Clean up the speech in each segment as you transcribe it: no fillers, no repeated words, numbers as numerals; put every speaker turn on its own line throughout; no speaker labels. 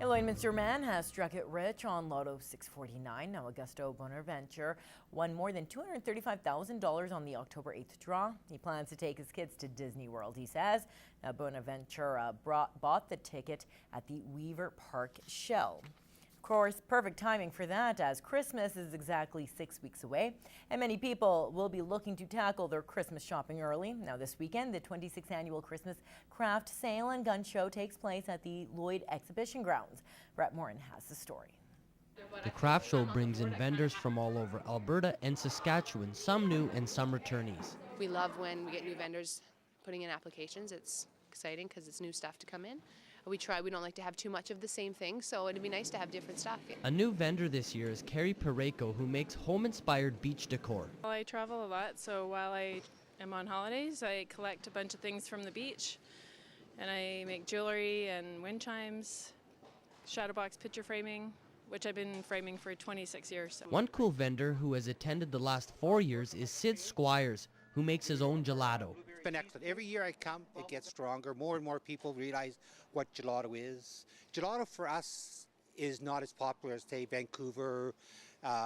A Lloydminster man has struck it rich on Lotto 649. Now Augusto Bonaventure won more than $235,000 on the October 8th draw. He plans to take his kids to Disney World, he says. Now Bonaventure bought the ticket at the Weaver Park Shell. Of course, perfect timing for that, as Christmas is exactly 6 weeks away, and many people will be looking to tackle their Christmas shopping early. Now this weekend, the 26th annual Christmas Craft Sale and Gun Show takes place at the Lloyd Exhibition Grounds. Brett Morin has the story.
The craft show brings in vendors from all over Alberta and Saskatchewan, some new and some returnees.
We love when we get new vendors putting in applications. It's exciting because it's new stuff to come in. We don't like to have too much of the same thing, so it'd be nice to have different stuff.
A new vendor this year is Carrie Pareco, who makes home-inspired beach decor.
Well, I travel a lot, so while I am on holidays, I collect a bunch of things from the beach, and I make jewelry and wind chimes, shadowbox picture framing, which I've been framing for 26 years. So.
One cool vendor who has attended the last 4 years is Sid Squires, who makes his own gelato.
It's been excellent. Every year I come, it gets stronger. More and more people realize what gelato is. Gelato for us is not as popular as, say, Vancouver,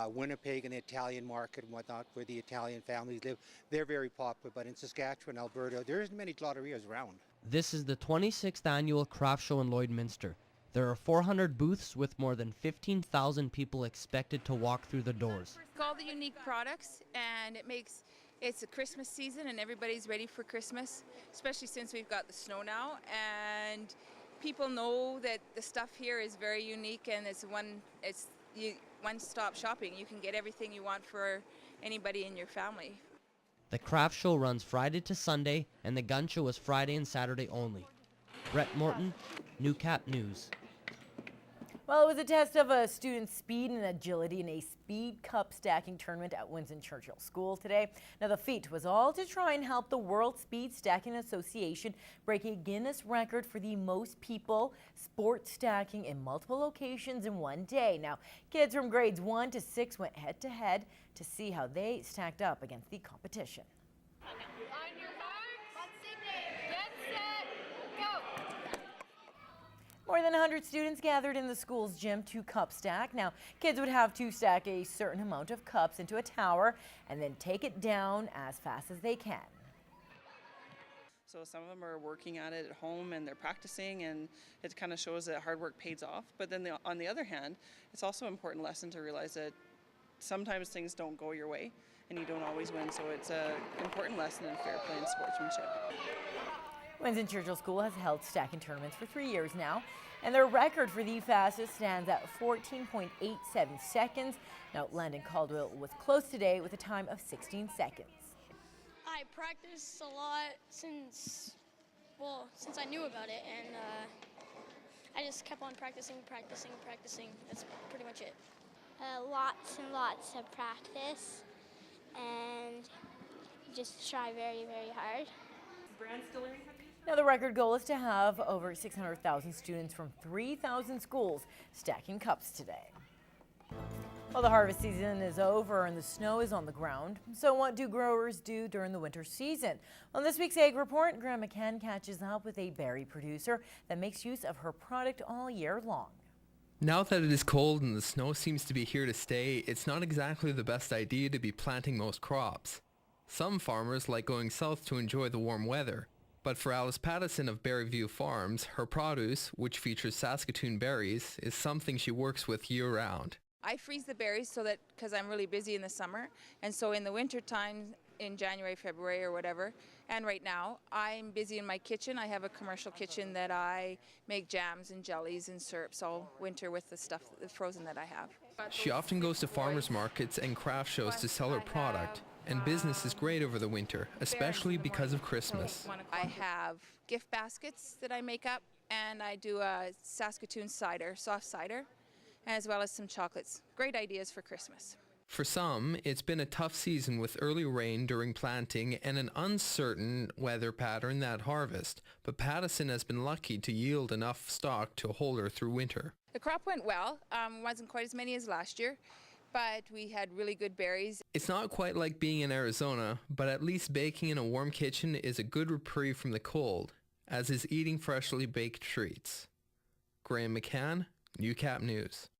Winnipeg, and the Italian market and whatnot, where the Italian families live. They're very popular, but in Saskatchewan, Alberta, there isn't many gelaterias around.
This is the 26th annual craft show in Lloydminster. There are 400 booths with more than 15,000 people expected to walk through the doors.
It's all the unique products, and it's a Christmas season and everybody's ready for Christmas, especially since we've got the snow now, and people know that the stuff here is very unique, and it's one-stop shopping. You can get everything you want for anybody in your family.
The craft show runs Friday to Sunday, and the gun show is Friday and Saturday only. Brett Morton, Newcap News.
Well, it was a test of a student's speed and agility in a speed cup stacking tournament at Winston Churchill School today. Now, the feat was all to try and help the World Speed Stacking Association break a Guinness record for the most people sport stacking in multiple locations in one day. Now, kids from grades 1 to 6 went head-to-head to see how they stacked up against the competition.
On your marks, get set, go!
More than 100 students gathered in the school's gym to cup stack. Now, kids would have to stack a certain amount of cups into a tower and then take it down as fast as they can.
So some of them are working at it at home and they're practicing, and it kind of shows that hard work pays off. But then on the other hand, it's also an important lesson to realize that sometimes things don't go your way and you don't always win. So it's an important lesson in fair play and sportsmanship.
Winston Churchill School has held stacking tournaments for 3 years now, and their record for the fastest stands at 14.87 seconds. Now, Landon Caldwell was close today with a time of 16 seconds.
I practiced a lot since I knew about it, and I just kept on practicing. That's pretty much it.
Lots and lots of practice, and just try very, very hard.
Brand still in? Now, the record goal is to have over 600,000 students from 3,000 schools stacking cups today. Well, the harvest season is over and the snow is on the ground. So what do growers do during the winter season? On this week's Ag Report, Graham McCann catches up with a berry producer that makes use of her product all year long.
Now that it is cold and the snow seems to be here to stay, it's not exactly the best idea to be planting most crops. Some farmers like going south to enjoy the warm weather. But for Alice Pattison of Berryview Farms, her produce, which features Saskatoon berries, is something she works with year-round.
I freeze the berries because I'm really busy in the summer, and so in the winter time, in January, February, or whatever, and right now, I'm busy in my kitchen. I have a commercial kitchen that I make jams and jellies and syrups all winter with the stuff, the frozen that I have.
She often goes to farmers markets and craft shows to sell her product, and business is great over the winter, especially because of Christmas.
I have gift baskets that I make up, and I do a Saskatoon cider, soft cider, as well as some chocolates. Great ideas for Christmas.
For some, it's been a tough season with early rain during planting and an uncertain weather pattern that harvest, but Pattison has been lucky to yield enough stock to hold her through winter.
The crop went well. Wasn't quite as many as last year, but we had really good berries.
It's not quite like being in Arizona, but at least baking in a warm kitchen is a good reprieve from the cold, as is eating freshly baked treats. Graham McCann, Newcap News.